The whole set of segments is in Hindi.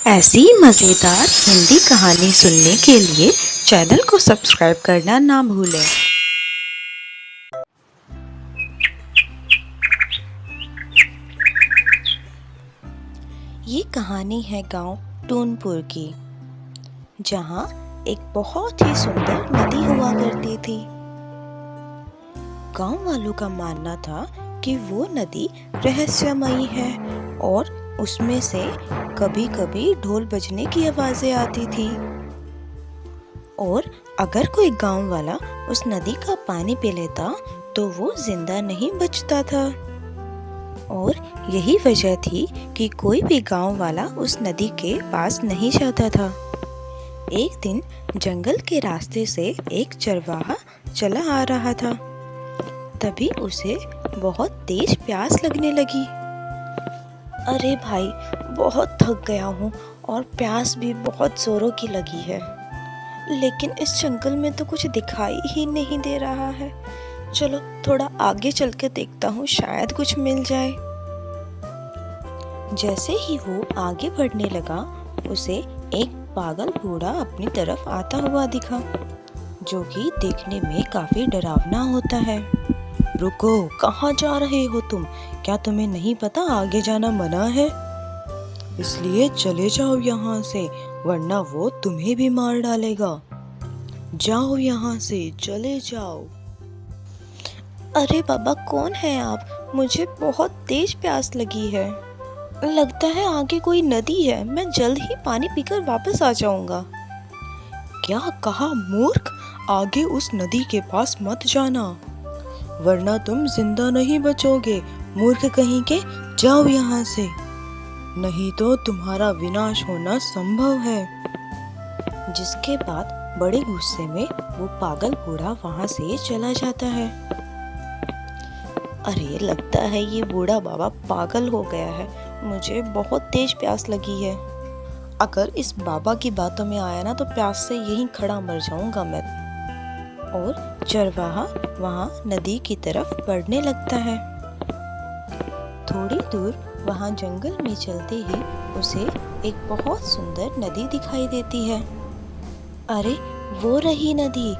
ऐसी मज़ेदार हिंदी कहानी सुनने के लिए चैनल को सब्सक्राइब करना ना भूलें। ये कहानी है गांव टूनपुर की, जहां एक बहुत ही सुंदर नदी हुआ करती थी। गांव वालों का मानना था कि वो नदी रहस्यमयी है और उसमें से कभी-कभी ढोल बजने की आवाज़ें आती थी। और अगर कोई गांव वाला उस नदी का पानी पी लेता तो वो जिंदा नहीं बचता था। और यही वजह थी कि कोई भी गांव वाला उस नदी के पास नहीं जाता था। एक दिन जंगल के रास्ते से एक चरवाहा चला आ रहा था। तभी उसे बहुत तेज प्यास लगने लगी। अरे भाई, बहुत थक गया हूँ और प्यास भी बहुत जोरों की लगी है, लेकिन इस जंगल में तो कुछ दिखाई ही नहीं दे रहा है। चलो थोड़ा आगे चल के देखता हूँ, शायद कुछ मिल जाए। जैसे ही वो आगे बढ़ने लगा, उसे एक पागल बूढ़ा अपनी तरफ आता हुआ दिखा, जो कि देखने में काफी डरावना होता है। रुको, कहाँ जा रहे हो तुम? क्या तुम्हें नहीं पता आगे जाना मना है? इसलिए चले जाओ यहाँ से, वरना वो तुम्हें भी मार डालेगा। जाओ यहाँ से, चले जाओ। अरे बाबा, कौन है आप? मुझे बहुत तेज प्यास लगी है। लगता है आगे कोई नदी है, मैं जल्द ही पानी पीकर वापस आ जाऊंगा। क्या कहा मूर्ख? आगे उस नदी के पास मत जाना, वरना तुम जिंदा नहीं बचोगे। मूर्ख कहीं के, जाओ यहाँ से, नहीं तो तुम्हारा विनाश होना संभव है। जिसके बाद बड़े गुस्से में वो पागल बूढ़ा वहां से चला जाता है। अरे, लगता है ये बूढ़ा बाबा पागल हो गया है। मुझे बहुत तेज प्यास लगी है। अगर इस बाबा की बातों में आया ना तो प्यास से यहीं खड़ा मर जाऊंगा मैं। और चरवाहा वहां नदी की तरफ बढ़ने लगता है। थोड़ी दूर वहां जंगल में चलते ही उसे एक बहुत सुंदर नदी दिखाई देती है। अरे, वो रही नदी।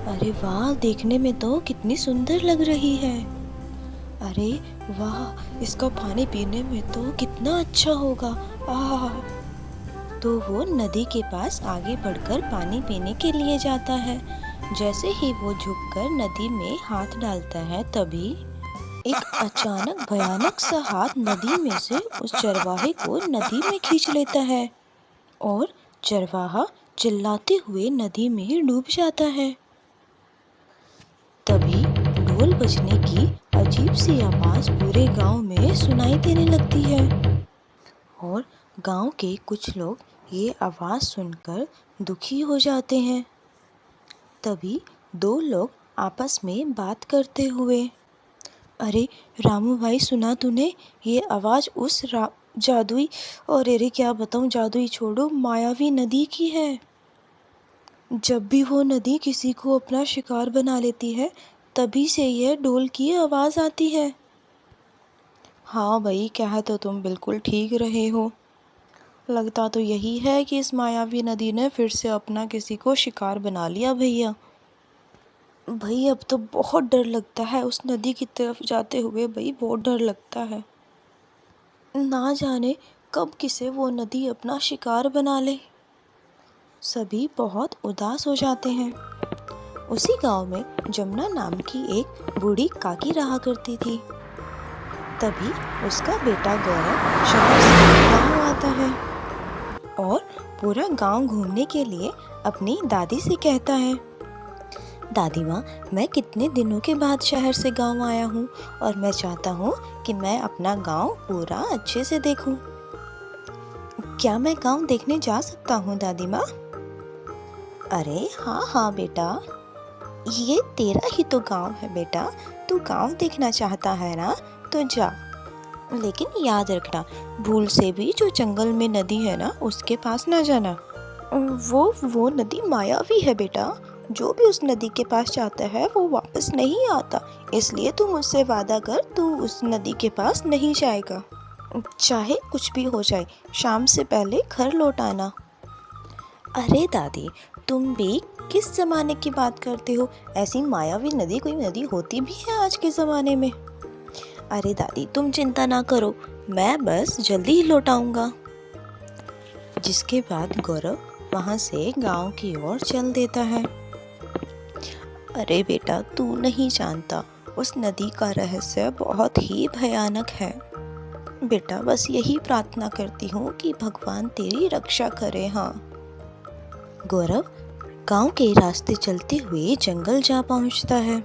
अरे वाह, देखने में तो कितनी सुंदर लग रही है। अरे वाह, इसका पानी पीने में तो कितना अच्छा होगा। आह! तो वो नदी के पास आगे बढ़कर पानी पीने के लिए जाता है। जैसे ही वो झुककर नदी में हाथ डालता है, तभी एक अचानक भयानक सा हाथ नदी में से उस चरवाहे को नदी में खींच लेता है और चरवाहा चिल्लाते हुए नदी में डूब जाता है। तभी ढोल बजने की अजीब सी आवाज पूरे गांव में सुनाई देने लगती है और गांव के कुछ लोग ये आवाज सुनकर दुखी हो जाते हैं। तभी दो लोग आपस में बात करते हुए, अरे रामू भाई, सुना तूने? ये आवाज उस जादुई, और अरे क्या बताऊं, जादुई छोड़ो, मायावी नदी की है। जब भी वो नदी किसी को अपना शिकार बना लेती है, तभी से यह ढोल की आवाज आती है। हाँ भाई, कह तो तुम बिल्कुल ठीक रहे हो। लगता तो यही है कि इस मायावी नदी ने फिर से अपना किसी को शिकार बना लिया भैया। भाई, अब तो बहुत डर लगता है उस नदी की तरफ जाते हुए। भाई, बहुत डर लगता है। ना जाने कब किसे वो नदी अपना शिकार बना ले। सभी बहुत उदास हो जाते हैं। उसी गांव में जमुना नाम की एक बूढ़ी काकी रहा करती थी। तभी उसका बेटा गौरव शहर से गांव आता है और पूरा गांव घूमने के लिए अपनी दादी से कहता है, दादी माँ, मैं कितने दिनों के बाद शहर से गांव आया हूँ और मैं चाहता हूँ कि मैं अपना गांव पूरा अच्छे से देखूँ। क्या मैं गांव देखने जा सकता हूँ दादी माँ? अरे हाँ हाँ बेटा, ये तेरा ही तो गांव है बेटा। तू गांव देखना चाहता है ना, तो जा। लेकिन याद रखना, भूल से भी जो जंगल में नदी है ना, उसके पास ना जाना। वो नदी मायावी है बेटा। जो भी उस नदी के पास जाता है वो वापस नहीं आता। इसलिए तू मुझसे वादा कर, तू उस नदी के पास नहीं जाएगा। चाहे कुछ भी हो जाए, शाम से पहले घर लौट आना। अरे दादी, तुम भी किस ज़माने की बात करते हो? ऐसी मायावी नदी कोई नदी होती भी है आज के ज़माने में? अरे दादी, तुम चिंता ना करो, मैं बस जल्दी ही लौट आऊँगा। जिसके बाद गौरव वहाँ से गांव की ओर चल देता है। अरे बेटा, तू नहीं जानता, उस नदी का रहस्य बहुत ही भयानक है। बेटा, बस यही प्रार्थना करती हूँ कि भगवान तेरी रक्षा करे। हाँ। गौरव गांव के रास्ते चलते हुए जंगल जा पहुँचता है।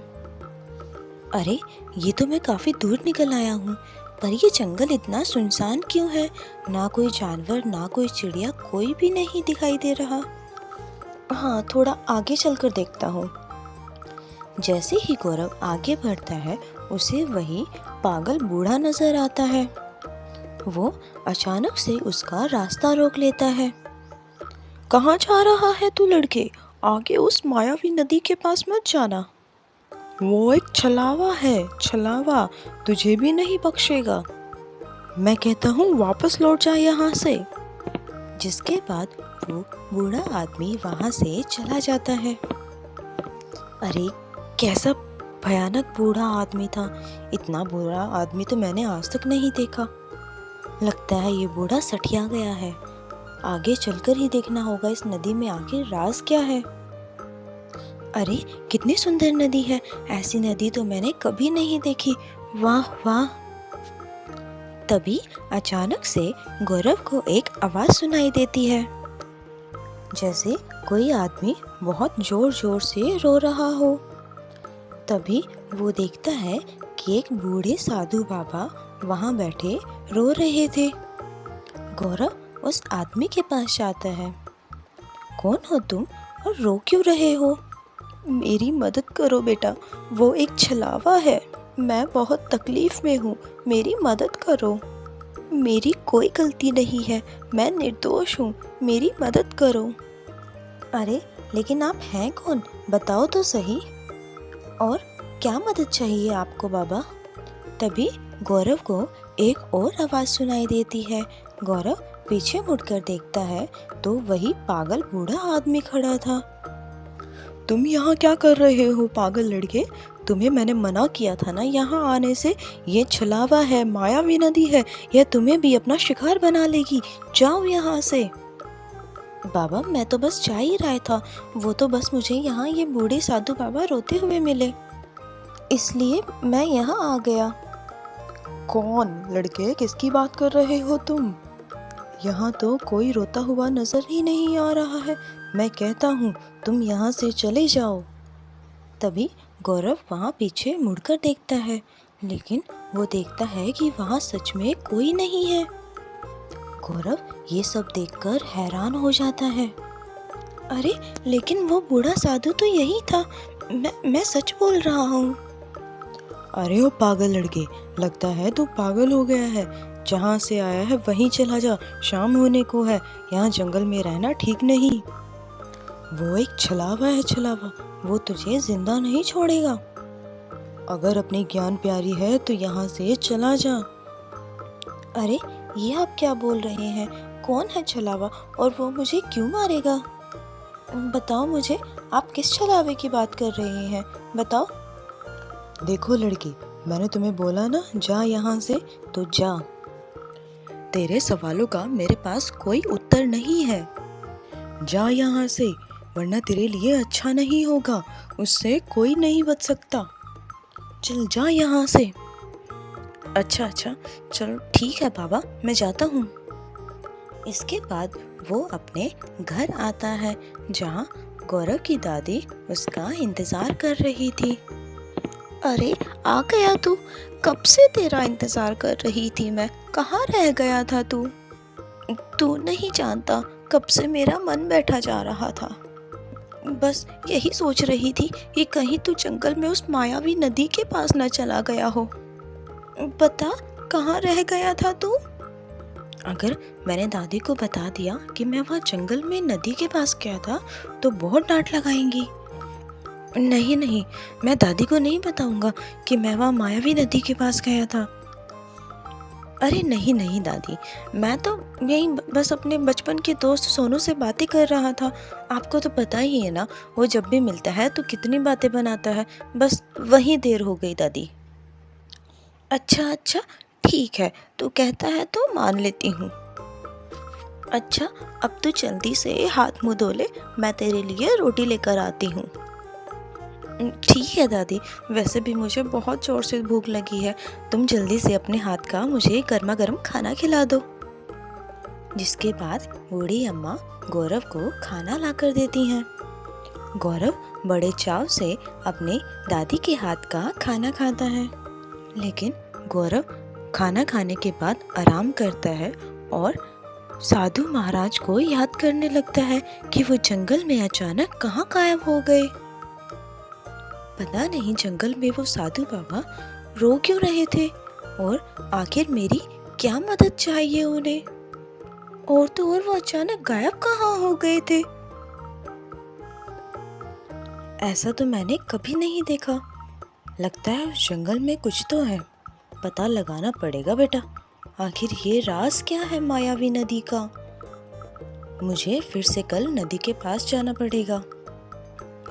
अरे, ये तो मैं काफ़ी दूर निकल आया हूँ, पर ये जंगल इतना सुनसान क्यों है? ना कोई जानवर, ना कोई चिड़िया, कोई भी नहीं दिखाई दे रहा। हाँ, थोड़ा आगे चलकर देखता हूँ। जैसे ही गौरव आगे बढ़ता है, उसे वही पागल बूढ़ा नजर आता है। वो अचानक से उसका रास्ता रोक लेता है। कहाँ जा रहा है तू लड़के? आगे उस मायावी नदी के पास मत जाना। वो एक छलावा है, छलावा, तुझे भी नहीं बख्शेगा। मैं कहता हूँ वापस लौट जा यहाँ से। जिसके बाद वो बूढ़ा आदमी वहाँ से चला जाता है। अरे, कैसा भयानक बूढ़ा आदमी था! इतना बुरा आदमी तो मैंने आज तक नहीं देखा। लगता है ये बूढ़ा सठिया गया है। आगे चलकर ही देखना होगा इस नदी में आखिर राज क्या है। अरे, कितनी सुंदर नदी है! ऐसी नदी तो मैंने कभी नहीं देखी। वाह वाह! तभी अचानक से गौरव को एक आवाज़ सुनाई देती है, जैसे कोई आदमी बहुत जोर जोर से रो रहा हो। तभी वो देखता है कि एक बूढ़े साधु बाबा वहाँ बैठे रो रहे थे। गौरव उस आदमी के पास जाता है। कौन हो तुम और रो क्यों रहे हो? मेरी मदद करो बेटा, वो एक छलावा है। मैं बहुत तकलीफ में हूँ, मेरी मदद करो। मेरी कोई गलती नहीं है, मैं निर्दोष हूँ, मेरी मदद करो। अरे, लेकिन आप हैं कौन? बताओ तो सही। और क्या मदद चाहिए आपको बाबा? तभी गौरव को एक और आवाज़ सुनाई देती है। गौरव पीछे मुड़कर देखता है तो वही पागल बूढ़ा आदमी खड़ा था। तुम यहाँ क्या कर रहे हो पागल लड़के? तुम्हें मैंने मना किया था ना यहाँ आने से। ये छलावा है, मायावी नदी है, यह तुम्हें भी अपना शिकार बना लेगी। जाओ यहाँ से। बाबा, मैं तो बस जा ही रहा था, वो तो बस मुझे यहाँ ये बूढ़े साधु बाबा रोते हुए मिले, इसलिए मैं यहाँ आ गया। कौन लड़के, किसकी बात कर रहे हो तुम? यहाँ तो कोई रोता हुआ नजर ही नहीं आ रहा है। मैं कहता हूँ तुम यहाँ से चले जाओ। तभी गौरव वहाँ पीछे मुड़कर देखता है, लेकिन वो देखता है कि वहाँ सच में कोई नहीं है। गौरव ये सब देखकर हैरान हो जाता है। अरे, लेकिन वो बूढ़ा साधु तो यही था। मैं सच बोल रहा हूँ। अरे ओ पागल लड़के, लगता है तू पागल हो गया है। जहाँ से आया है वहीं चला जा, शाम होने को है, यहाँ जंगल में रहना ठीक नहीं। वो एक छलावा है, छलावा, वो तुझे जिंदा नहीं छोड़ेगा। अगर अपनी ज्ञान प्यारी है तो यहाँ से चला जा। अरे, ये आप क्या बोल रहे हैं? कौन है छलावा और वो मुझे क्यों मारेगा? बताओ मुझे, आप किस छलावे की बात कर रहे हैं? बताओ। देखो लड़की, मैंने तुम्हें बोला ना जा यहाँ से, तो जा। तेरे सवालों का मेरे पास कोई उत्तर नहीं है। जा यहाँ से, वरना तेरे लिए अच्छा नहीं होगा, उससे कोई नहीं बच सकता। चल जा यहाँ से। अच्छा, चलो ठीक है बाबा, मैं जाता हूँ। इसके बाद वो अपने घर आता है, जहाँ गौरव की दादी उसका इंतज़ार कर रही थी। अरे, आ गया तू? कब से तेरा इंतज़ार कर रही थी मैं। कहाँ रह गया था तू? तू नहीं जानता, कब से मेरा मन बैठा जा रहा था। बस यही सोच रही थी कि कहीं तू जंगल में उस मायावी नदी के पास न चला गया हो। बता, कहाँ रह गया था तू? अगर मैंने दादी को बता दिया कि मैं वहाँ जंगल में नदी के पास गया था तो बहुत डांट लगाएंगी। नहीं, मैं दादी को नहीं बताऊंगा कि मैं वहाँ मायावी नदी के पास गया था। अरे नहीं नहीं दादी, मैं तो यही बस अपने बचपन के दोस्त सोनू से बातें कर रहा था। आपको तो पता ही है ना, वो जब भी मिलता है तो कितनी बातें बनाता है। बस वही देर हो गई दादी। अच्छा अच्छा, ठीक है, तू कहता है तो मान लेती हूँ। अच्छा, अब तू जल्दी से हाथ मुँह धो ले, मैं तेरे लिए रोटी लेकर आती हूँ। ठीक है दादी, वैसे भी मुझे बहुत ज़ोर से भूख लगी है। तुम जल्दी से अपने हाथ का मुझे गर्मा गर्म खाना खिला दो। जिसके बाद बूढ़ी अम्मा गौरव को खाना लाकर देती हैं। गौरव बड़े चाव से अपने दादी के हाथ का खाना खाता है। लेकिन गौरव खाना खाने के बाद आराम करता है और साधु महाराज को याद करने लगता है कि वो जंगल में अचानक कहाँ गायब हो गए। पता नहीं जंगल में वो साधु बाबा रो क्यों रहे थे और आखिर मेरी क्या मदद चाहिए उन्हें। और तो और वो अचानक गायब कहाँ हो गए थे। ऐसा तो मैंने कभी नहीं देखा। लगता है उस जंगल में कुछ तो है। पता लगाना पड़ेगा बेटा, आखिर ये राज क्या है मायावी नदी का। मुझे फिर से कल नदी के पास जाना पड़ेगा।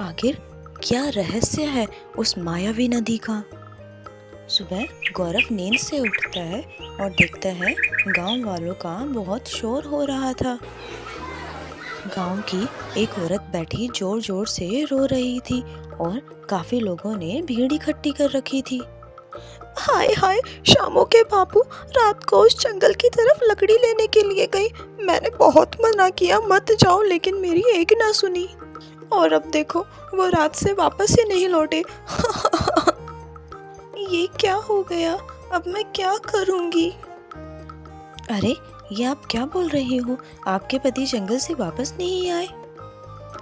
आखिर क्या रहस्य है उस मायावी नदी का। सुबह गौरव नींद से उठता है और देखता है गांव वालों का बहुत शोर हो रहा था। गांव की एक औरत बैठी जोर जोर से रो रही थी और काफी लोगों ने भीड़ इकट्ठी कर रखी थी। हाय हाय, शामों के बापू रात को उस जंगल की तरफ लकड़ी लेने के लिए गई। मैंने बहुत मना किया मत जाओ, लेकिन मेरी एक ना सुनी। और अब देखो वो रात से वापस ही नहीं लौटे। ये क्या हो गया, अब मैं क्या करूंगी। अरे ये आप क्या बोल रही हो, आपके पति जंगल से वापस नहीं आए।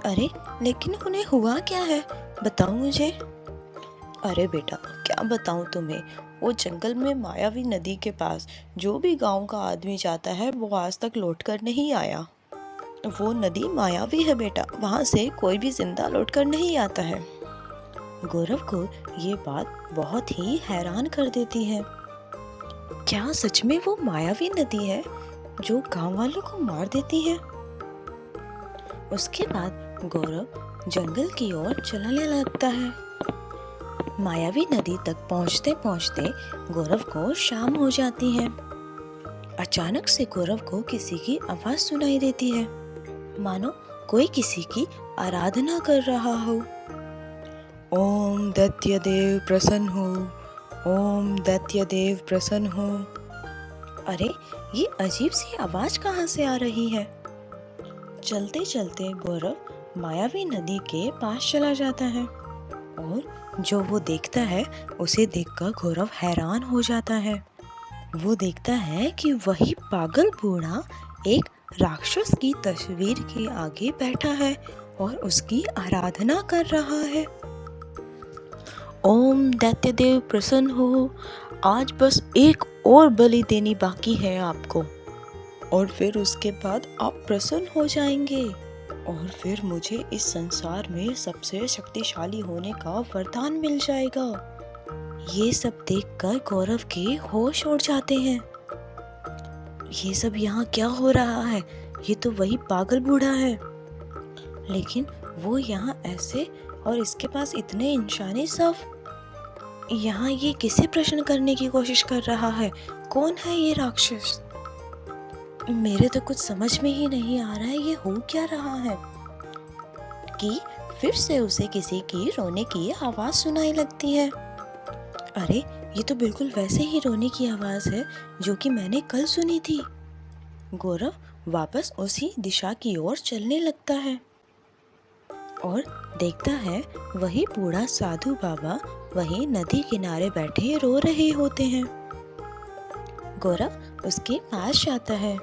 अरे लेकिन उन्हें हुआ क्या है, बताओ मुझे। अरे बेटा क्या बताऊं तुम्हें, वो जंगल में मायावी नदी के पास जो भी गांव का आदमी जाता है वो आज तक लौट कर नहीं आया। वो नदी मायावी है बेटा, वहां से कोई भी जिंदा लौट कर नहीं आता है। गौरव को ये बात बहुत ही हैरान कर देती है। क्या सच में वो मायावी नदी है जो गांव वालों को मार देती है। उसके बाद गौरव जंगल की ओर चलने लगता है। मायावी नदी तक पहुंचते पहुंचते गौरव को शाम हो जाती है। अचानक से गौरव को किसी की आवाज सुनाई देती है, मानो कोई किसी की आराधना कर रहा हो। ओम दैत्य देव प्रसन्न हो, ओम दैत्य देव प्रसन्न हो। अरे ये अजीब सी आवाज कहाँ से आ रही है। चलते चलते गौरव मायावी नदी के पास चला जाता है और जो वो देखता है उसे देखकर गौरव हैरान हो जाता है। वो देखता है कि वही पागल बूढ़ा एक राक्षस की तस्वीर के आगे बैठा है और उसकी आराधना कर रहा है। ओम दैत्य देव प्रसन्न हो, आज बस एक और बलि देनी बाकी है आपको, और फिर उसके बाद आप प्रसन्न हो जाएंगे और फिर मुझे इस संसार में सबसे शक्तिशाली होने का वरदान मिल जाएगा। ये सब देखकर गौरव के होश उड़ जाते हैं। ये सब यहाँ क्या हो रहा है, ये तो वही पागल बूढ़ा है, लेकिन वो यहाँ ऐसे और इसके पास इतने इंसानी सब। यहाँ ये किसे प्रश्न करने की कोशिश कर रहा है, कौन है ये राक्षस। मेरे तो कुछ समझ में ही नहीं आ रहा है ये हो क्या रहा है। कि फिर से उसे किसी की रोने की आवाज सुनाई लगती है। अरे ये तो बिल्कुल वैसे ही रोने की आवाज है जो कि मैंने कल सुनी थी। गौरव वापस उसी दिशा की ओर चलने लगता है और देखता है वही बूढ़ा साधु बाबा वही नदी किनारे बैठे रो रहे होते हैं। गौरव उसके पास जाता है।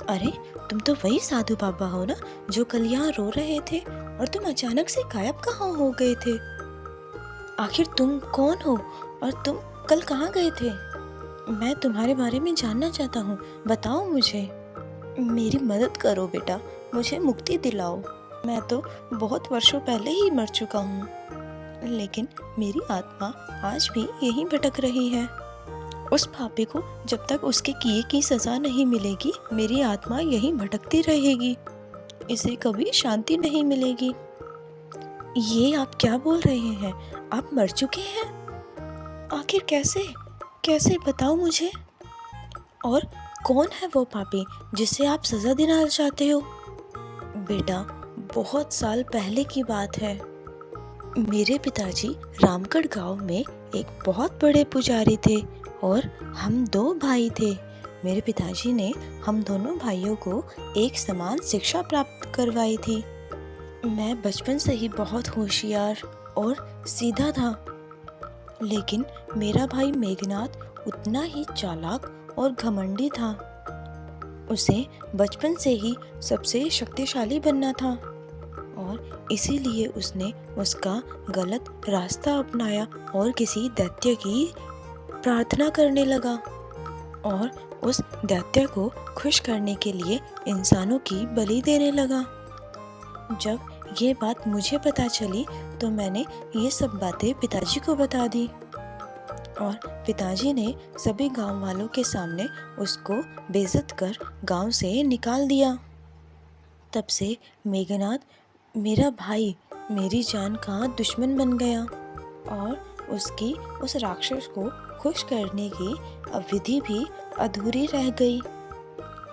अरे तुम तो वही साधु बाबा हो ना जो कल यहाँ रो रहे थे, और तुम अचानक से गायब कहाँ हो गए थे। आखिर तुम कौन हो और तुम कल कहाँ गए थे। मैं तुम्हारे बारे में जानना चाहता हूँ, बताओ मुझे। मेरी मदद करो बेटा, मुझे मुक्ति दिलाओ। मैं तो बहुत वर्षों पहले ही मर चुका हूँ। लेकिन मेरी आत्मा आज भी यहीं भटक रही है। उस पापी को जब तक उसके किए की सज़ा नहीं मिलेगी, मेरी आत्मा यहीं भटकती रहेगी। इसे कभी शांति नहीं मिलेगी। ये आप क्या बोल रहे हैं? आप मर चुके हैं? आखिर कैसे? कैसे, बताओ मुझे। और कौन है वो पापी जिसे आप सज़ा दिलाना चाहते हो? बेटा, बहुत साल पहले की बात है। मेरे पिताजी रामगढ़ गांव में एक बहुत बड़े पुजारी थे और हम 2 भाई थे। मेरे पिताजी ने हम दोनों भाइयों को एक समान शिक्षा प्राप्त करवाई थी। मैं बचपन से ही बहुत होशियार और सीधा था, लेकिन मेरा भाई मेघनाथ उतना ही चालाक और घमंडी था। उसे बचपन से ही सबसे शक्तिशाली बनना था और इसीलिए उसने उसका गलत रास्ता अपनाया और किसी दैत्य की प्रार्थना करने लगा और उस दैत्य को खुश करने के लिए इंसानों की बलि देने लगा। जब ये बात मुझे पता चली तो मैंने ये सब बातें पिताजी को बता दी और पिताजी ने सभी गांव वालों के सामने उसको बेइज्जत कर गांव से निकाल दिया। तब से मेघनाथ, मेरा भाई, मेरी जान का दुश्मन बन गया और उसकी उस राक्षस को खुश करने की विधि भी अधूरी रह गई।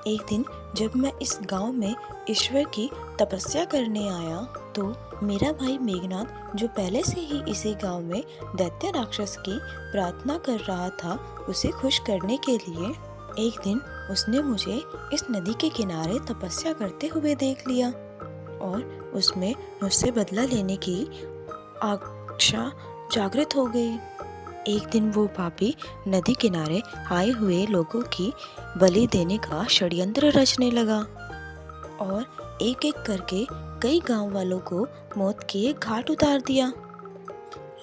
एक दिन जब मैं इस गांव में ईश्वर की तपस्या करने आया तो मेरा भाई मेघनाथ, जो पहले से ही इसी गांव में दैत्य राक्षस की प्रार्थना कर रहा था, उसे खुश करने के लिए एक दिन उसने मुझे इस नदी के किनारे तपस्या करते हुए देख लिया और उसमें मुझसे बदला लेने की आशा जागृत हो गई। एक दिन वो पापी नदी किनारे आए हुए लोगों की बलि देने का षड्यंत्र रचने लगा और एक एक करके कई गांव वालों को मौत के घाट उतार दिया।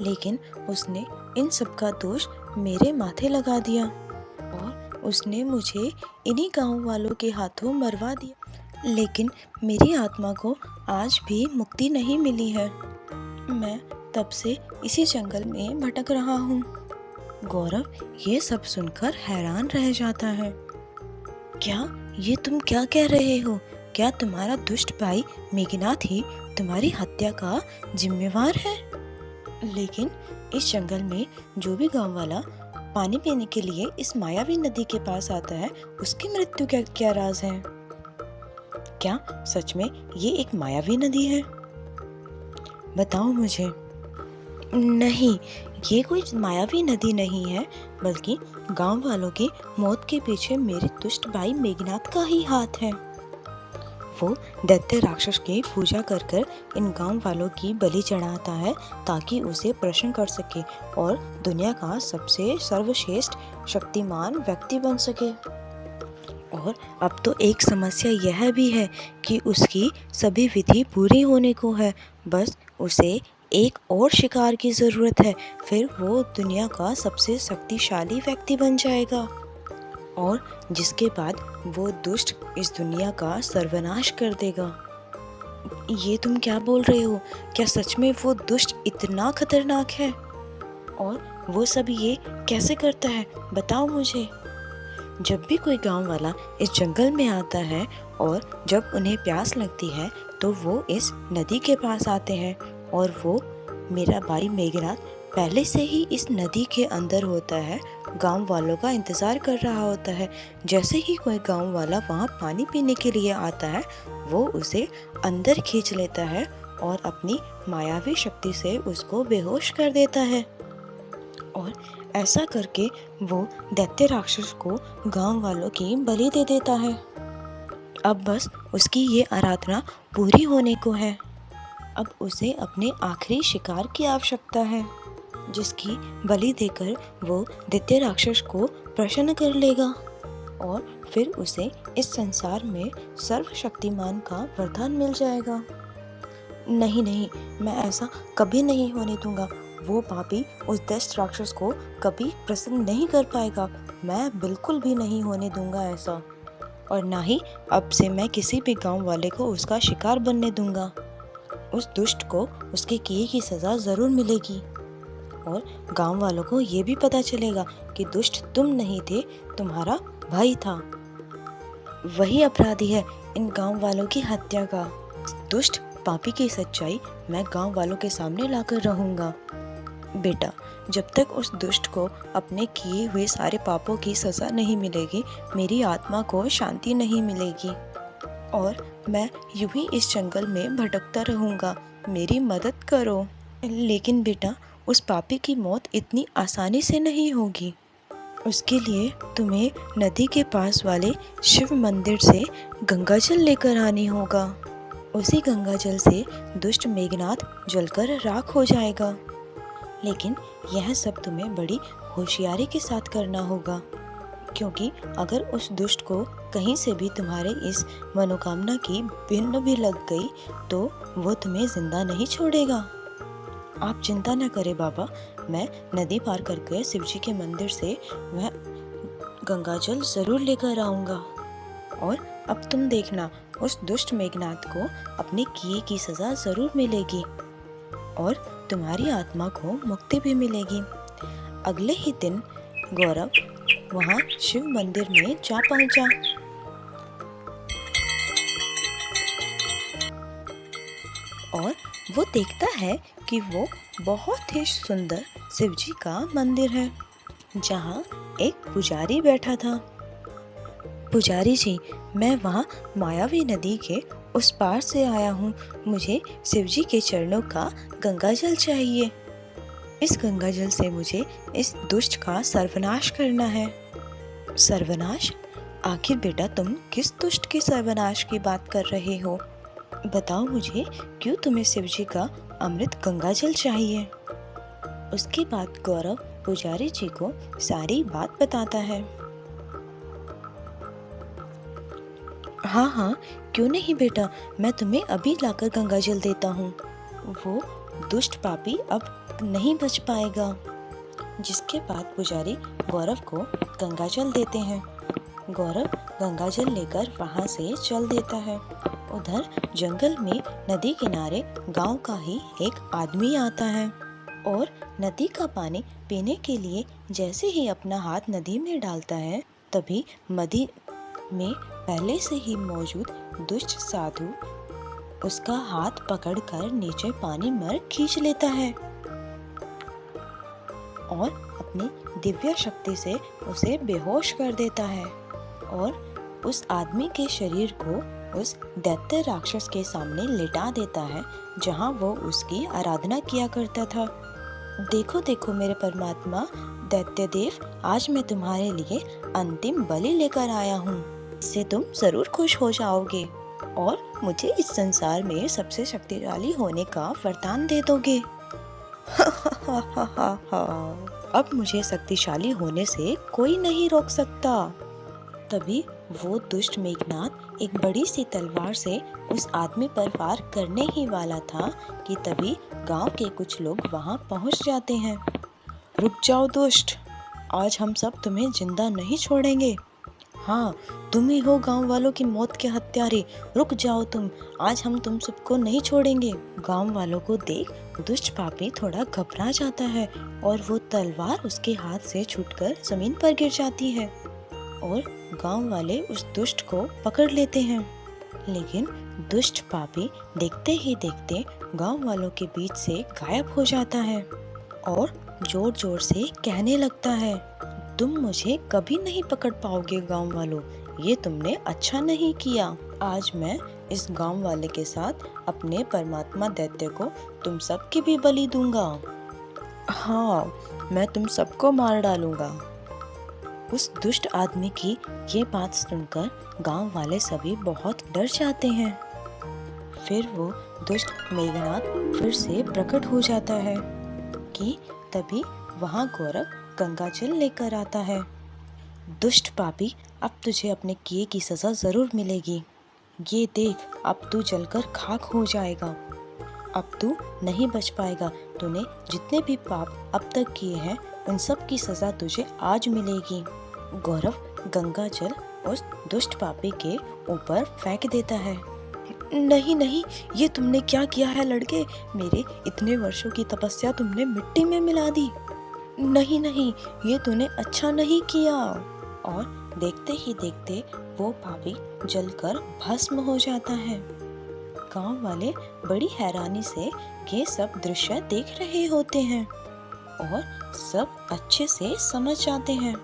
लेकिन उसने इन सब का दोष मेरे माथे लगा दिया और उसने मुझे इन्हीं गांव वालों के हाथों मरवा दिया। लेकिन मेरी आत्मा को आज भी मुक्ति नहीं मिली है। मैं तब से इसी जंगल में भटक रहा हूँ। गौरव ये सब सुनकर हैरान रह जाता है। क्या ये तुम क्या कह रहे हो? क्या तुम्हारा दुष्ट भाई मेघनाथ ही तुम्हारी हत्या का जिम्मेवार है? लेकिन इस जंगल में जो भी गांव वाला पानी पीने के लिए इस मायावी नदी के पास आता है, उसकी मृत्यु का क्या राज है? क्या सच में ये एक मायावी नदी है? बताओ मुझे। नहीं, ये कोई मायावी नदी नहीं है, बल्कि गांव वालों की मौत के पीछे मेरे दुष्ट भाई मेघनाथ का ही हाथ है। वो दैत्य राक्षस की पूजा कर कर इन गांव वालों की बलि चढ़ाता है ताकि उसे प्रसन्न कर सके और दुनिया का सबसे सर्वश्रेष्ठ शक्तिमान व्यक्ति बन सके। और अब तो एक समस्या यह भी है कि उसकी सभी विधि पूरी होने को है, बस उसे एक और शिकार की ज़रूरत है, फिर वो दुनिया का सबसे शक्तिशाली व्यक्ति बन जाएगा और जिसके बाद वो दुष्ट इस दुनिया का सर्वनाश कर देगा। ये तुम क्या बोल रहे हो? क्या सच में वो दुष्ट इतना खतरनाक है? और वो सब ये कैसे करता है, बताओ मुझे। जब भी कोई गांव वाला इस जंगल में आता है और जब उन्हें प्यास लगती है तो वो इस नदी के पास आते हैं और वो मेरा भाई मेघनाथ पहले से ही इस नदी के अंदर होता है, गांव वालों का इंतज़ार कर रहा होता है। जैसे ही कोई गांव वाला वहाँ पानी पीने के लिए आता है, वो उसे अंदर खींच लेता है और अपनी मायावी शक्ति से उसको बेहोश कर देता है और ऐसा करके वो दैत्य राक्षस को गांव वालों की बलि दे देता है। अब बस उसकी ये आराधना पूरी होने को है। अब उसे अपने आखिरी शिकार की आवश्यकता है, जिसकी बलि देकर वो दैत्य राक्षस को प्रसन्न कर लेगा और फिर उसे इस संसार में सर्वशक्तिमान का वरदान मिल जाएगा। नहीं नहीं, मैं ऐसा कभी नहीं होने दूंगा। वो पापी उस दैत्य राक्षस को कभी प्रसन्न नहीं कर पाएगा। मैं बिल्कुल भी नहीं होने दूंगा ऐसा, और ना ही अब से मैं किसी भी गांव वाले को उसका शिकार बनने दूंगा। उस दुष्ट को उसके किए की सज़ा ज़रूर मिलेगी और गांव वालों को ये भी पता चलेगा कि दुष्ट तुम नहीं थे, तुम्हारा भाई था। वही अपराधी है इन गांव वालों की हत्या का। दुष्ट पापी की सच्चाई मैं गांव वालों के सामने लाकर रहूंगा। बेटा, जब तक उस दुष्ट को अपने किए हुए सारे पापों की सज़ा नहीं मिलेगी, मेरी आत्मा को शांति नहीं मिलेगी और मैं यूं ही इस जंगल में भटकता रहूंगा। मेरी मदद करो। लेकिन बेटा, उस पापी की मौत इतनी आसानी से नहीं होगी। उसके लिए तुम्हें नदी के पास वाले शिव मंदिर से गंगाजल लेकर आनी होगा। उसी गंगाजल से दुष्ट मेघनाथ जलकर राख हो जाएगा। लेकिन यह सब तुम्हें बड़ी होशियारी के साथ करना होगा, क्योंकि अगर उस दुष्ट को कहीं से भी तुम्हारे इस मनोकामना की भिन्न भी लग गई तो वो तुम्हें जिंदा नहीं छोड़ेगा। आप चिंता न करें बाबा, मैं नदी पार करके शिवजी के मंदिर से वह गंगाजल जरूर लेकर आऊँगा। और अब तुम देखना, उस दुष्ट मेघनाथ को अपने किए की सज़ा ज़रूर मिलेगी और तुम्हारी आत्मा को मुक्ति भी मिलेगी। अगले ही दिन गौरव वहाँ शिव मंदिर में जा पहुँचा और वो देखता है कि वो बहुत ही सुंदर शिवजी का मंदिर है, जहाँ एक पुजारी बैठा था। पुजारी जी, मैं वहाँ मायावी नदी के उस पार से आया हूँ। मुझे शिवजी के चरणों का गंगाजल चाहिए। इस गंगाजल से मुझे इस दुष्ट का सर्वनाश करना है। सर्वनाश? आखिर बेटा तुम किस दुष्ट के सर्वनाश की बात कर रहे हो? बताओ मुझे, क्यों तुम्हें शिवजी का अमृत गंगाजल चाहिए? उसके बाद गौरव पुजारी जी को सारी बात बताता है। हाँ हाँ, क्यों नहीं बेटा, मैं तुम्हें अभी लाकर गंगाजल देता हूँ। वो दुष्ट पापी अब नहीं बच पाएगा। जिसके बाद पुजारी गौरव को गंगाजल देते हैं। गौरव गंगाजल लेकर वहाँ से चल देता है। उधर जंगल में नदी किनारे गांव का ही एक आदमी आता है और नदी का पानी पीने के लिए जैसे ही अपना हाथ नदी में डालता है, तभी नदी में पहले से ही मौजूद दुष्ट साधु उसका हाथ पकड़कर नीचे पानी में खींच लेता है और अपनी दिव्य शक्ति से उसे बेहोश कर देता है और उस आदमी के शरीर को उस दैत्य राक्षस के सामने लिटा देता है, जहां वो उसकी आराधना किया करता था। देखो देखो मेरे परमात्मा दैत्य देव, आज मैं तुम्हारे लिए अंतिम बलि लेकर आया हूँ। इससे तुम जरूर खुश हो जाओगे और मुझे इस संसार में सबसे शक्तिशाली होने का वरदान दे दोगे। अब मुझे शक्तिशाली होने से कोई नहीं रोक सकता। तभी वो दुष्ट मेघनाथ एक बड़ी सी तलवार से उस आदमी पर वार करने ही वाला था कि तभी गांव के कुछ लोग वहां पहुंच जाते हैं। रुक जाओ दुष्ट, आज हम सब तुम्हें जिंदा नहीं छोड़ेंगे। हाँ, तुम ही हो गांव वालों की मौत के हत्यारे। रुक जाओ तुम, आज हम तुम सबको नहीं छोड़ेंगे। गांव वालों को देख दुष्ट पापी थोड़ा घबरा जाता है और वो तलवार उसके हाथ से छूटकर जमीन पर गिर जाती है और गांव वाले उस दुष्ट को पकड़ लेते हैं। लेकिन दुष्ट पापी देखते ही देखते गांव वालों के बीच से गायब हो जाता है और जोर जोर से कहने लगता है, तुम मुझे कभी नहीं पकड़ पाओगे गांव वालों, ये तुमने अच्छा नहीं किया। आज मैं इस गांव वाले के साथ अपने परमात्मा दैत्य को तुम सबकी भी बलि दूंगा। हाँ, मैं तुम सबको मार डालूंगा। उस दुष्ट आदमी की ये बात सुनकर गांव वाले सभी बहुत डर जाते हैं। फिर वो दुष्ट मेघनाथ फिर से प्रकट हो जाता है कि तभी वहाँ गौरव गंगाजल लेकर आता है। दुष्ट पापी, अब तुझे अपने किए की सजा जरूर मिलेगी। ये देख, अब तू जलकर खाक हो जाएगा। अब तू नहीं बच पाएगा। तूने जितने भी पाप अब तक किए हैं उन सब की सजा तुझे आज मिलेगी। गौरव गंगाजल उस दुष्ट पापी के ऊपर फेंक देता है। नहीं नहीं, ये तुमने क्या किया है लड़के? मेरे इतने वर्षों की तपस्या तुमने मिट्टी में मिला दी। नहीं नहीं, ये तूने अच्छा नहीं किया। और देखते ही देखते वो पापी जलकर भस्म हो जाता है। गांव वाले बड़ी हैरानी से ये सब दृश्य देख रहे होते हैं और सब अच्छे से समझ जाते हैं।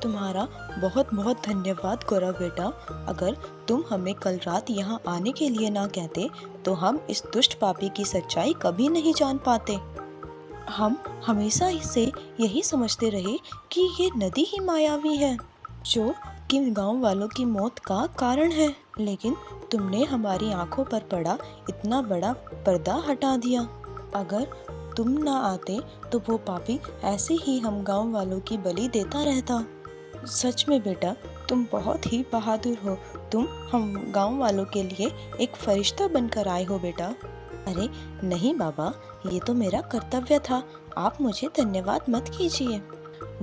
तुम्हारा बहुत बहुत धन्यवाद गौरव बेटा। अगर तुम हमें कल रात यहाँ आने के लिए ना कहते तो हम इस दुष्ट पापी की सच्चाई कभी नहीं जान पाते। हम हमेशा से यही समझते रहे कि ये नदी ही मायावी है जो कि गांव वालों की मौत का कारण है, लेकिन तुमने हमारी आंखों पर पड़ा इतना बड़ा पर्दा हटा दिया। अगर तुम ना आते तो वो पापी ऐसे ही हम गांव वालों की बलि देता रहता। सच में बेटा, तुम बहुत ही बहादुर हो। तुम हम गांव वालों के लिए एक फरिश्ता बनकर आए हो बेटा। अरे नहीं बाबा, ये तो मेरा कर्तव्य था। आप मुझे धन्यवाद मत कीजिए।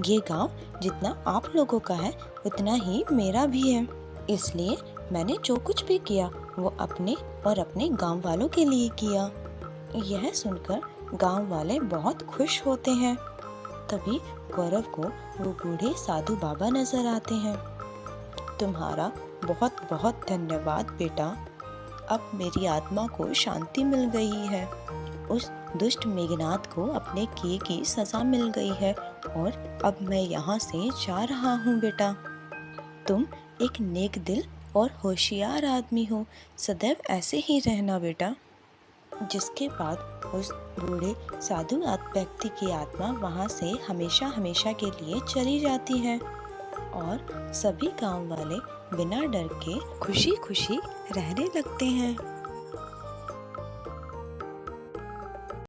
ये गांव जितना आप लोगों का है उतना ही मेरा भी है, इसलिए मैंने जो कुछ भी किया वो अपने और अपने गांव वालों के लिए किया। यह सुनकर गांव वाले बहुत खुश होते हैं। तभी गौरव को वो बूढ़े साधु बाबा नजर आते हैं। तुम्हारा बहुत बहुत धन्यवाद बेटा। अब मेरी आत्मा को शांति मिल गई है। उस दुष्ट मेघनाथ को अपने किए की सजा मिल गई है और अब मैं यहाँ से जा रहा हूँ बेटा। तुम एक नेक दिल और होशियार आदमी हो। सदैव ऐसे ही रहना बेटा। जिसके बाद उस बूढ़े साधु व्यक्ति की आत्मा वहाँ से हमेशा हमेशा के लिए चली जाती है और सभी गांव वाले बिना डर के खुशी खुशी रहने लगते हैं।